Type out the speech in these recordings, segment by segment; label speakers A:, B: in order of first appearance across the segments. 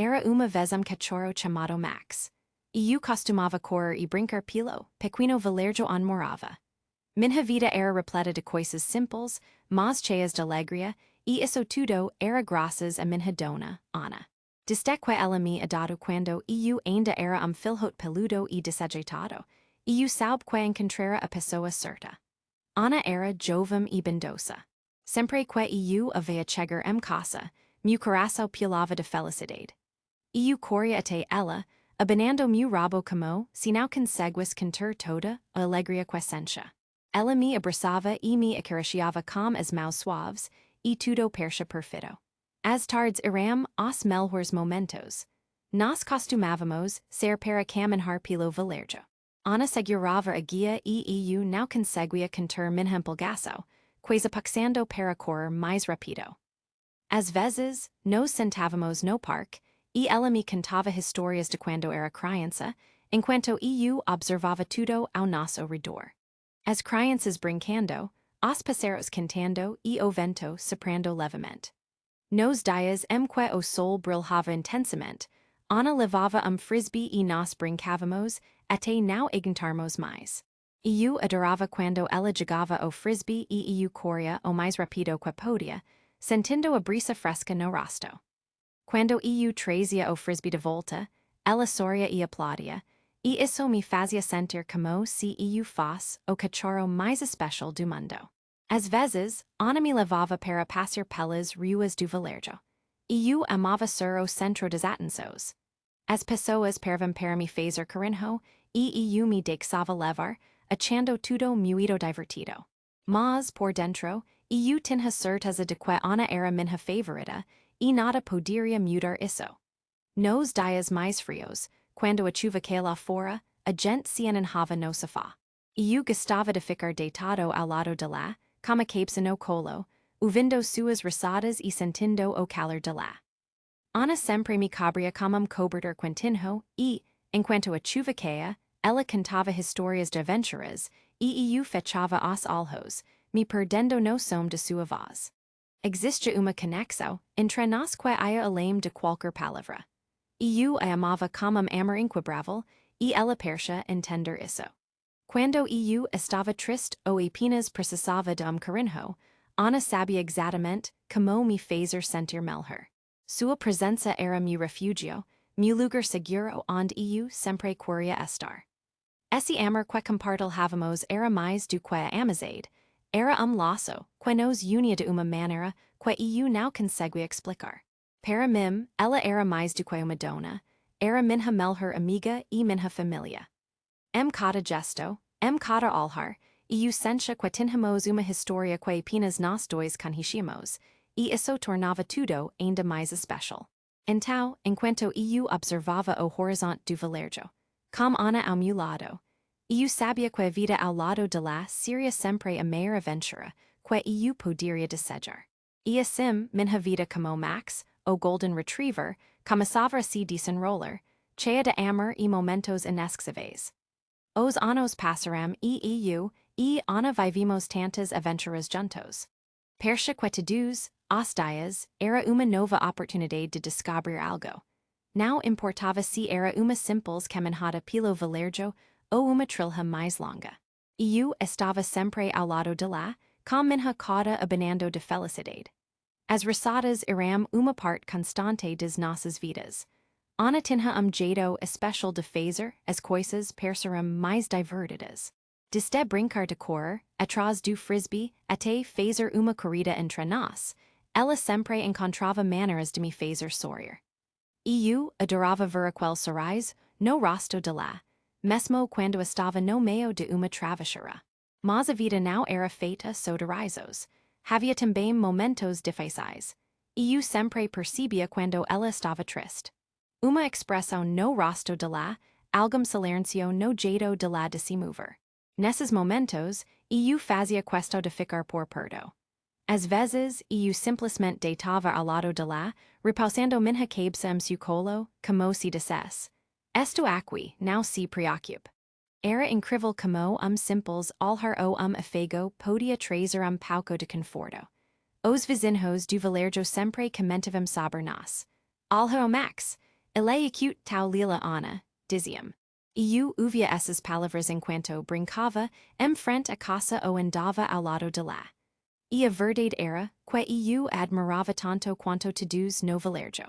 A: era uma vezum cachorro chamado Max. Eu costumava correr e brincar pelo pequeno vilarejo onde morava. Minha vida era repleta de coisas simples, mas cheias de alegria, e isso tudo era graças a minha dona, Ana. Desde que ela me adotou quando eu ainda era filhote peludo e desajeitado, eu soube que encontrara a pessoa certa. Ana era jovem e bondosa. Sempre que eu havia chegar casa, meu coração pulava de felicidade. Eu corria até ela, abanando meu rabo como se não conseguisse conter toda a alegria que sentia. Ela me abraçava e me acariciava com as mãos suaves, e tudo parecia perfeito. As tardes eram os melhores momentos. Nós costumávamos ser para caminhar pelo vilarejo. Ana segurava a guia e eu não conseguia conter minha empolgação, quase passando para correr mais rápido. Às vezes, nos sentávamos no parque, e ela me contava histórias de quando era criança, enquanto eu observava tudo ao nosso redor. As crianças brincando, os passarinhos cantando e o vento soprando levemente. Nos dias em que o sol brilhava intensamente, Ana levava frisbee e nós brincávamos até não aguentarmos mais. Eu adorava quando ela jogava o frisbee e eu corria o mais rápido que podia, sentindo a brisa fresca no rosto. Quando eu trazia o frisbee de volta, ela sorria e aplaudia, e isso me fazia sentir como se eu fosse o cachorro mais especial do mundo. Às vezes, Ana me levava para passear pelas ruas do vilarejo. E eu amava ser o centro das atenções. As pessoas pervam para me fazer carinho, e eu me deixava levar, achando tudo muito divertido. Mas, por dentro, eu tinha certeza de que Ana era minha favorita, e nada poderia mudar isso. Nos dias mais frios, quando a chuva caía lá fora, a gente se enenhava no sofá. Eu gostava de ficar deitado ao lado de lá, como cabeça no colo, ouvindo suas risadas e sentindo o calor de lá. Ana sempre me cobria como cobertor quentinho e, enquanto a chuva caía, ela cantava histórias de aventuras, e eu fechava os olhos, me perdendo no som de sua voz. Existe uma conexão entre nós que ia além de qualquer palavra. Eu a amava como amor inquebrável, e ela parecia entender isso. Quando eu estava triste ou apenas precisava de carinho, Ana sabia exatamente como me fazer sentir melhor. Sua presença era meu refúgio, meu lugar seguro onde eu sempre queria estar. Esse amor que compartilhávamos era mais do que a amizade, era laço que nos unia de uma maneira que eu não conseguia explicar. Para mim, ela era mais do que uma dona, era minha melhor amiga e minha família. Cada gesto, cada olhar, eu sentia que tínhamos uma história que apenas nós dois conhecíamos, e isso tornava tudo ainda mais especial. Então, enquanto eu observava o horizonte do vilarejo, com Ana ao meu lado, eu sabia que a vida ao lado de lá seria sempre a maior aventura que eu poderia desejar. E assim, minha vida como Max, o Golden Retriever, começava a se desenrolar, cheia de amor e momentos inesquecíveis. Os anos passaram e eu e Ana vivimos tantas aventuras juntos. Parecia que todos os dias era uma nova oportunidade de descobrir algo. Não importava se era uma simples caminhada pelo vilarejo ou uma trilha mais longa. Eu estava sempre ao lado de lá, com minha cara abanando de felicidade. As risadas eram uma parte constante das nossas vidas. Ana tinha jeito especial de fazer as coisas pareceram mais divertidas. Desde brincar de correr, atrás do frisbee, até fazer uma corrida entre nós, ela sempre encontrava maneiras de me fazer sorrir. Eu adorava ver aquele sorriso no rosto de lá, mesmo quando estava no meio de uma travessura. Mas a vida não era feita só de risos. Havia também momentos difíceis. Eu sempre percebia quando ela estava triste. Uma expressão no rosto de lá, algum silêncio no jeito de lá de se mover. Nesses momentos, eu fazia questão de ficar por perto. Às vezes, eu simplesmente deitava ao lado de lá, repousando minha cabeça em seu colo, como se dissesse: "Esto aqui não se preocupe." Era incrível como simples olhar o afego podia trazer pouco de conforto. Os vizinhos do vilarejo sempre comentavam sobre nós. "Olha o Max, Ele acute tau lila ana, dizium. Eu uvia essas palavras enquanto brincava, frente a casa ou andava ao lado de lá. E a verdade era, que eu admirava tanto quanto todos no vilarejo.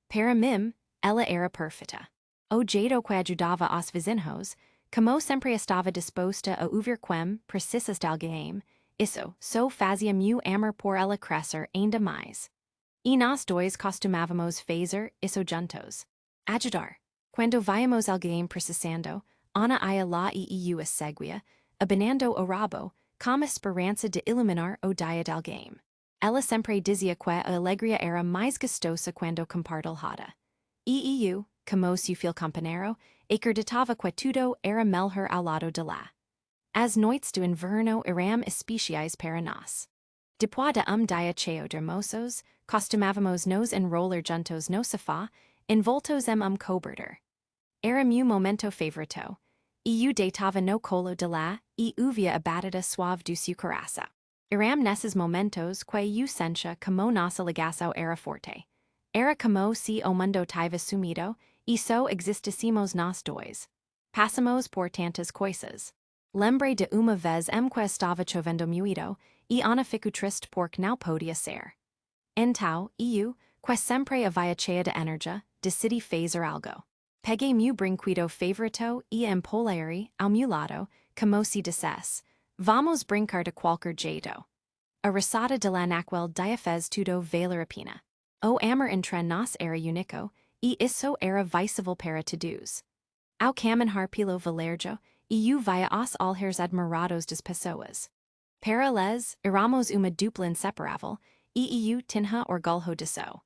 A: Para mim, ela era perfeita. O jeito que ajudava aos vizinhos, como sempre estava disposta a ouvir quem precisas de alguém, isso só fazia meu amor por ela crescer ainda mais. E nós dois costumávamos fazer isso juntos. Ajudar. Quando víamos alguém precisando, Ana ia lá e eu a seguia, abanando o rabo, com a esperança de iluminar o dia de alguém. Ela sempre dizia que a alegria era mais gostosa quando compartilhada. E eu, como seu fiel companheiro, acreditava que tudo era melhor ao lado de lá. As noites do inverno eram especiais para nós. Depois de dia cheio de hermosos, costumávamos nos enrolar juntos no sofá, envoltos cobertor. Era meu momento favorito. E eu deitava no colo de lá, e ouvia a batida suave do seu coração. Eram nesses momentos que eu sentia como nossa ligação era forte. Era como se o mundo tivesse sumido, e só existíssemos nós dois. Passamos por tantas coisas. Lembrei de uma vez que estava chovendo muito, e Ana ficou triste porque não podia ser. Então, eu, que sempre havia cheia de energia, decidi fazer algo. Peguei meu brinquedo favorito e empolei ao meu lado, como se dissesse, vamos brincar de qualquer jeito. A risada de la naquel dia fez tudo valer a pena. O amor entre nós era único, e isso era visível para todos. Ao caminhar pelo vilarejo, eu via os olhos admirados das pessoas. Para eles, éramos uma dupla inseparável, e eu tinha orgulho disso.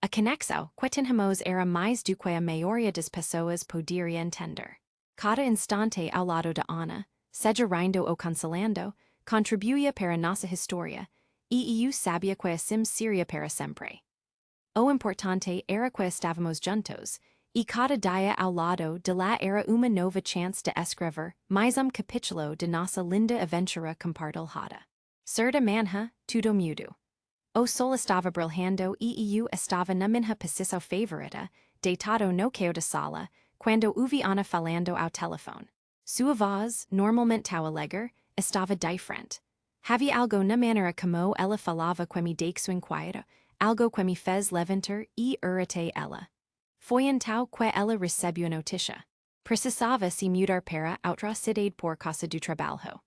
A: A conexão que tínhamos era mais do que a maioria das pessoas poderia entender. Cada instante ao lado de Ana, seja rindo ou consolando, contribuía para nossa história, e eu sabia que assim seria para sempre. O importante era que estávamos juntos, e cada dia ao lado de lá era uma nova chance de escrever mais capítulo de nossa linda aventura compartilhada. Certa manhã, tudo mudo. O sol estava brilhando e eu estava na minha posição favorita, deitado no chão da sala, quando ouvi Ana falando ao telefone. Sua voz, normalmente tão alegre, estava diferente. Havia algo na maneira como ela falava que me deixou inquieta, algo que me fez levantar e irritei ela. Foi então que ela recebeu a notícia. Precisava se mudar para outra cidade por causa do trabalho.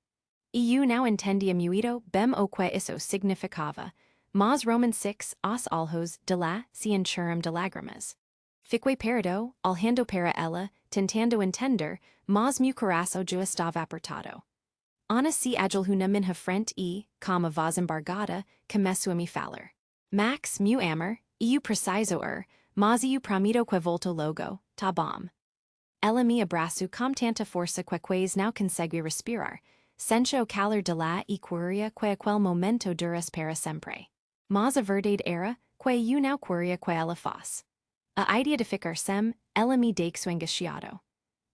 A: E eu não entendia muito bem o que isso significava, mas Roman 6 os olhos de lá se encheram de lágrimas. Fiquei perto, olhando para ela, tentando entender, mas meu coração já estava apertado. Ana se ajoelhou na minha frente e, com a voz embargada, começou a me falar. Max, meu amor, eu preciso mas eu prometo que volto logo, tá bom? Ela me abraçou com tanta força que quase não consegui respirar, sente o calor de lá e queria que aquele momento durasse para sempre. Mas a verdade era que eu não queria que ela fosse. A ideia de ficar sem, ela me deixou angustiado.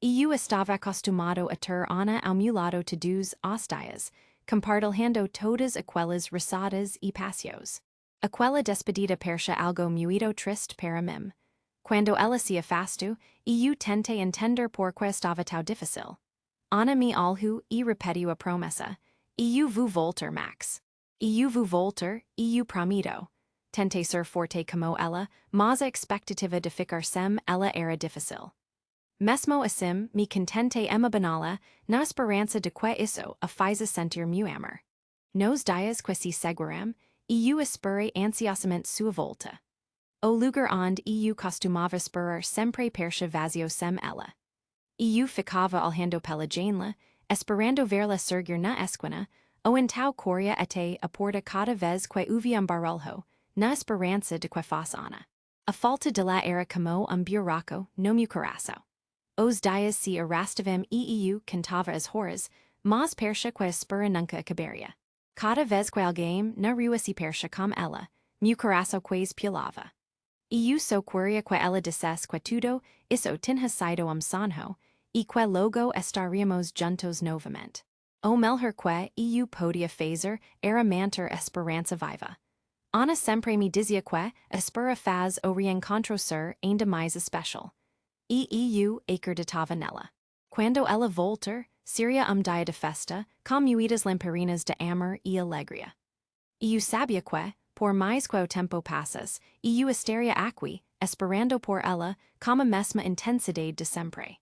A: E eu estava acostumado a ter Ana ao meu lado todos os dias, compartilhando todas aquelas risadas e passeios. Aquela despedida parecia algo muito triste para mim. Quando ela se afastou, eu tentei entender por que estava tão difícil. Ana me olhou e repetiu a promessa. Eu vou voltar, Max. Eu vou voltar, eu prometo. Tentei ser forte como ela, mas a expectativa de ficar sem ela era difícil. Mesmo assim, me contentei abaná-la na esperança de que isso a faz sentir meu amor. Nos dias que se seguiram, eu esperei ansiosamente sua volta. O lugar onde eu costumava esperar sempre parecia vazio sem ela. Eu ficava olhando pela janela, esperando ver-la surgir na esquina, ou então corria até a porta cada vez que ouvia barulho, na esperança de que fosse Ana. A falta de lá era como buraco no meu coração. Os dias se arrastavam e eu cantava as horas, mas parecia que a espera nunca acabaria. Cada vez que alguém na rua se parecia com ela, meu coração quase pilava. E eu só queria que ela dissesse que tudo isso tinha sido sonho, e que logo estaríamos juntos novamente. O melhor que eu podia fazer era manter a esperança viva. Ana sempre me dizia que, espera faz o reencontro ser ainda mais especial. Eu acreditava nela. Quando ela voltar, seria dia de festa, com muitas lamparinas de amor e alegria. Eu sabia que, por mais que o tempo passes, eu estaria aqui, esperando por ela, com a mesma intensidade de sempre.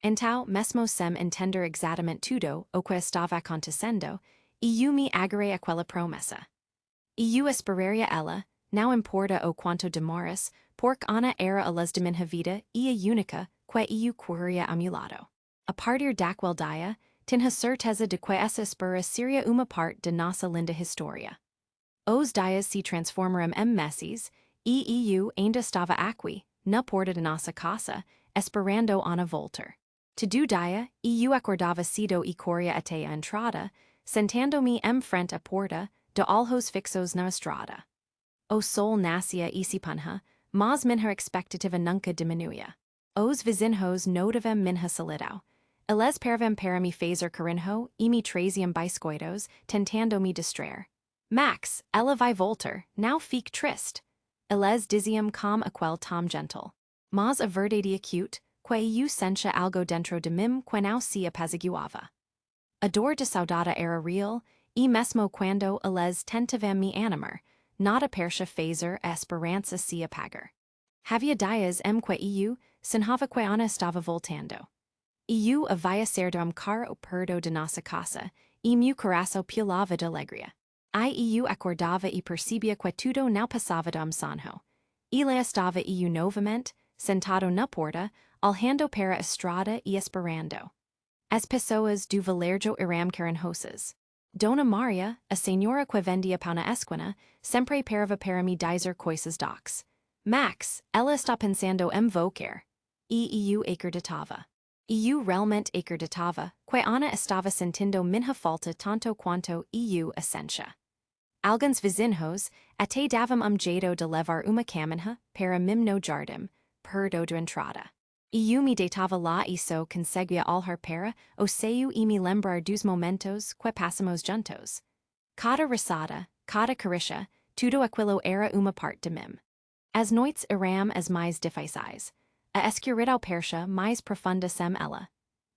A: Então, mesmo sem entender exatamente tudo o que estava acontecendo, eu me agarrei àquela promessa. Eu esperaria ela, não importa o quanto demoras, porque Ana era a de minha vida e a única que eu queria a meu lado. A partir daquele dia, tinha certeza de que essa espera seria uma parte de nossa linda história. Os dias se transformaram em meses, e eu ainda estava aqui, na porta de nossa casa, esperando Ana voltar. Todo dia, eu acordava cedo e corria até a entrada, sentando-me em frente à porta, de olhos fixos na estrada. O sol nascia e se punha, mas minha expectativa nunca diminuía. Os vizinhos notavam minha solidão. Eles pervam para me fazer carinho e me traziam biscoitos, tentando me distrair. Max, ela vai voltar, não fique triste. Eles diziam com aquele tom gentle. Mas a verdade acute, que eu sentia algo dentro de mim que não se apaziguava. A dor de saudade era real, e mesmo quando eles tentavam me animar, nada parecia fazer a esperança se apagar. Havia dias em que eu, sonhava que Ana estava voltando. Eu havia certo cara o perdo de nossa casa, e meu coração pulava de alegria. Eu acordava e percebia que tudo não passava de sonho. E lá estava eu novamente, sentado na porta, olhando para a estrada e esperando. As pessoas do vilarejo eram carinhosas. Dona Maria, a senhora que vendia pão na esquina, sempre parava para me dizer coisas dox. Max, ela está pensando em voltar. E eu acreditava. Eu realmente acreditava que Ana estava sentindo minha falta tanto quanto eu a sentia. Alguns vizinhos até davam jeito de levar uma caminha para mim no jardim, perto de entrada. Eu me deitava lá e só conseguia olhar para o céu e me lembrar dos momentos que passamos juntos. Cada risada, cada carícia, tudo aquilo era uma parte de mim. As noites eram as mais difíceis. A escuridão persa mais profunda sem ela.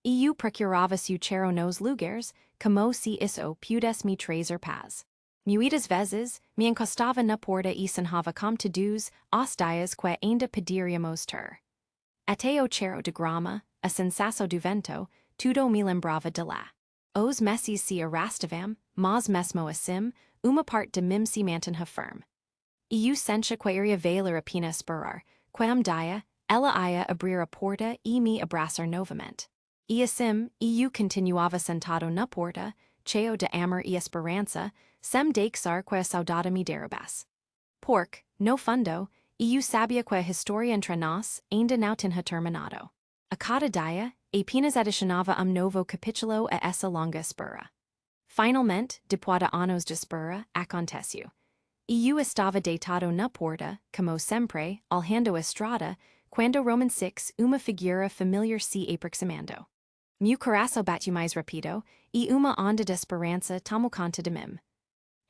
A: Eu procurava seu cheiro nos lugares, como se isso pudesse me trazer paz. Muitas vezes, me encostava na porta e sonhava com todos os dias que ainda poderíamos ter. Até o cheiro de grama, a sensação do vento, tudo me lembrava de lá. Os meses se arrastavam, mas mesmo assim, uma parte de mim se mantinha firme. Eu sentia que iria valer a pena esperar, que dia, ela ia abrir a porta e me abraçar novamente. E assim, eu continuava sentado na porta, cheio de amor e esperança, sem deixar que a saudade me derrubasse. Porque, no fundo, eu sabia que a história entre nós ainda não tinha terminado. A cada dia, apenas adicionava novo capítulo a essa longa espera. Finalmente, depois de anos de espera, aconteceu. Eu estava deitado na porta, como sempre, olhando a estrada, quando Roman 6 uma figura familiar se aproximando. Meu coração bateu mais rápido, e uma onda de esperança tomou conta de mim.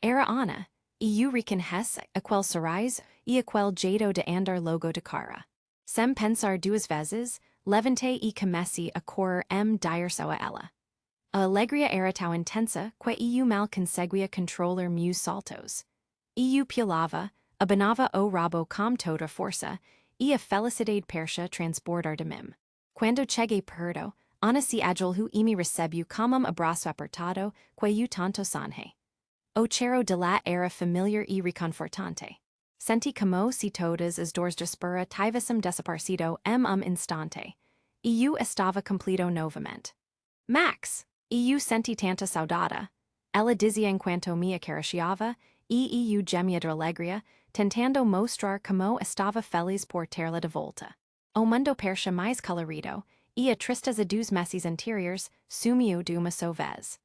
A: Era Ana, e eu reconheci aquele sorriso e aquele jeito de andar logo de cara. Sem pensar duas vezes, levantei e comecei a correr direção a ela. A alegria era tão intensa que eu mal conseguia controlar meus saltos. Eu pulava, abanava o rabo com toda força, e a felicidade persa transbordar de mim. Quando cheguei perto, Ana se ajoelhou e me recebeu com abraço apertado que eu tanto sonhei. O cheiro de lá era familiar e reconfortante. Senti como se todas as dores de espera tivessem desaparecido em instante. E eu estava completo novamente. Max, eu senti tanta saudade. Ela dizia enquanto me acariciava, e eu gemia de alegria, tentando mostrar como estava feliz por ter-la de volta. O mundo parecia mais colorido, e a tristeza dos meses anteriores sumiu de uma só vez.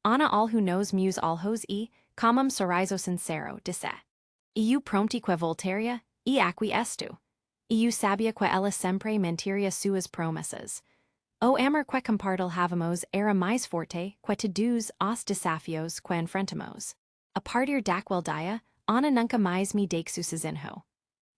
A: Ana olhou nos meus olhos e, com sorriso sincero, disse: Eu pronti que voltaria, e aqui estou. Eu sabia que ela sempre mentiria suas promessas. O amor que compartilhávamos era mais forte que todos os desafios que enfrentamos. A partir daquele dia, ana nunca mais me deixusinho.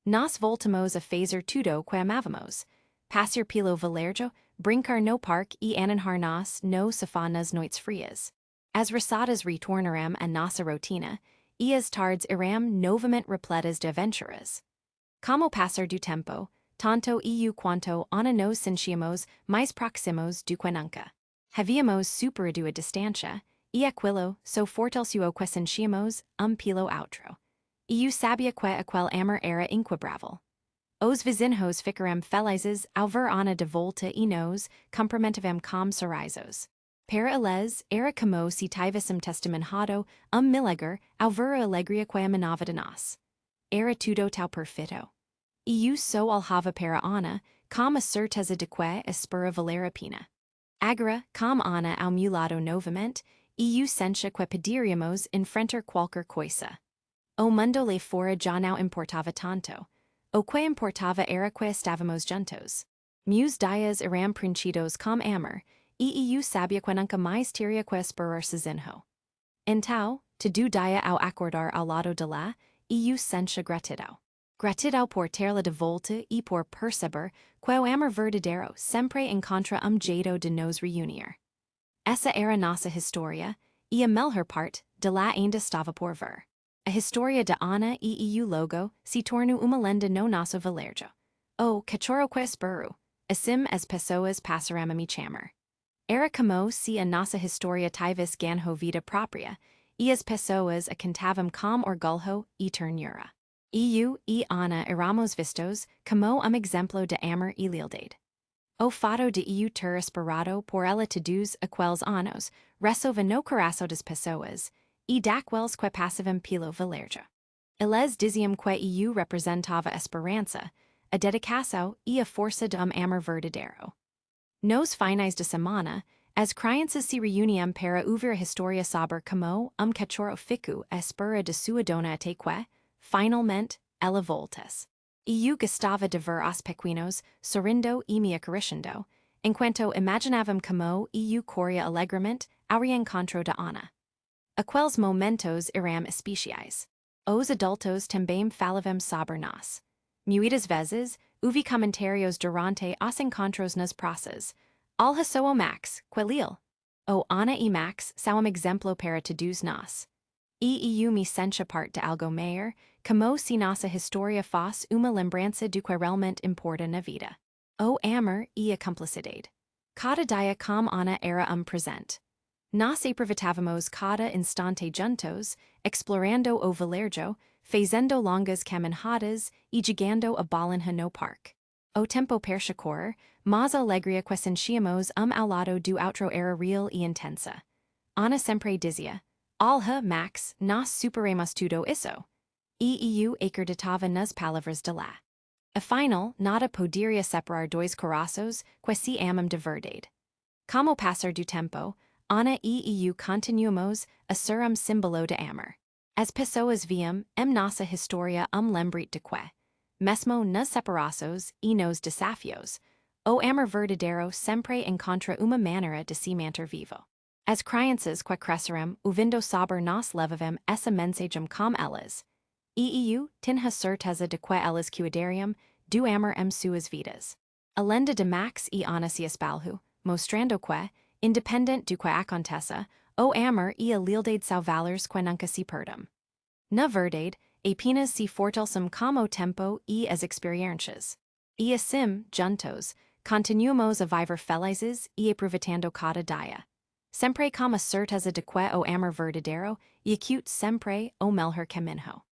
A: Nós voltamos a fazer tudo que amávamos. Passar pelo Valerjo, brincar no parque e ananhar nós no sofá nas noites frias. As roçadas retornarão a nossa rotina, e as tardes irão novamente repletas de aventuras. Como passar do tempo, tanto e quanto ana nos sentíamos mais próximos do que nunca. Havíamos superado a distância, e aquilo so fortaleceu que sentíamos pelo outro. E sabia que aquel amor era inquebrável. Os vizinhos ficaram felizes ao ver ana de volta e nos cumprimentávamos com sorrisos. Para eles era como se tivessem testemunhado milagre ao ver a alegria que emanava de nós. Era tudo tão perfeito. E eu só olhava para ana com a certeza de que espera valer a pena. Agora, com ana ao meu lado novamente, e eu sentia que poderíamos enfrentar qualquer coisa. O mundo lá fora já não importava tanto. O que importava era que estávamos juntos. Meus dias eram preenchidos com amor, e eu sabia que nunca mais teria que esperar sozinho. Então, todo dia ao acordar ao lado de lá, eu sentia gratidão. Gratidão por ter-la de volta e por perceber que o amor verdadeiro sempre encontra jeito de nos reunir. Essa era nossa história, e a melhor parte de lá ainda estava por ver. A história de Ana e eu logo se tornou uma lenda no nosso Valerjo. Oh, cachorro que espero, assim as pessoas passaram a me chamar. Era como se a nossa história tivesse ganho vida própria, e as pessoas a cantavam com orgulho e ternura. Eu e Ana éramos vistos como exemplo de amor e lealdade. O fato de eu ter esperado por ela todos aqueles anos resolve no coração das pessoas, e daqueles que passavam pelo Valerjo. Eles diziam que eu representava a esperança, a dedicação e a força de amor verdadeiro. Nos finais de semana, as crianças se reuniam para ouvir a história sobre como cachorro ficou à espera de sua dona até que, finalmente, ela voltasse. E eu gostava de ver os pequenos sorrindo e me acariciando, enquanto imaginavam como eu corria alegremente ao reencontro de Ana. Aqueles momentos eram especiais. Os adultos também falavam sobre nós. Muitas vezes, houve comentários durante os encontros nas praças. Olha só o Max, quelil. O Ana e Max são exemplo para todos nós. E eu me sentia parte de algo maior, como se nossa história fosse uma lembrança do que realmente importa na vida. O amor e a cumplicidade. Cada dia com Ana era presente. Nós aproveitávamos cada instante juntos, explorando o Valerjo, fazendo longas caminhadas e jogando a bolinha no parque. O tempo percha correr, mas a alegria que sentíamos ao lado do outro era real e intensa. Ana sempre dizia, Olha, Max, nós superemos tudo isso. E eu acreditava nas palavras de lá. Afinal, nada poderia separar dois corações que se amam de verdade. Como passar do tempo, Ana e eu continuamos a ser símbolo de amor. As pessoas viam nossa história lembrete de que, mesmo nas separações e nos desafios, o amor verdadeiro sempre encontra uma maneira de se manter vivo. As crianças que cresceram ouvindo sobre nós levavam essa mensagem com elas, e eu tinha certeza de que elas cuidariam do amor suas vidas. A lenda de Max e Ana se espalhou, mostrando que, independente do que aconteça, o amor e a lealdade são valores que nunca se perdem. Na verdade, apenas se fortalecem com o tempo e as experiências. E assim, juntos, continuamos a viver felizes e aproveitando cada dia. Sempre com a certeza de que o amor verdadeiro e acute sempre o melhor caminho.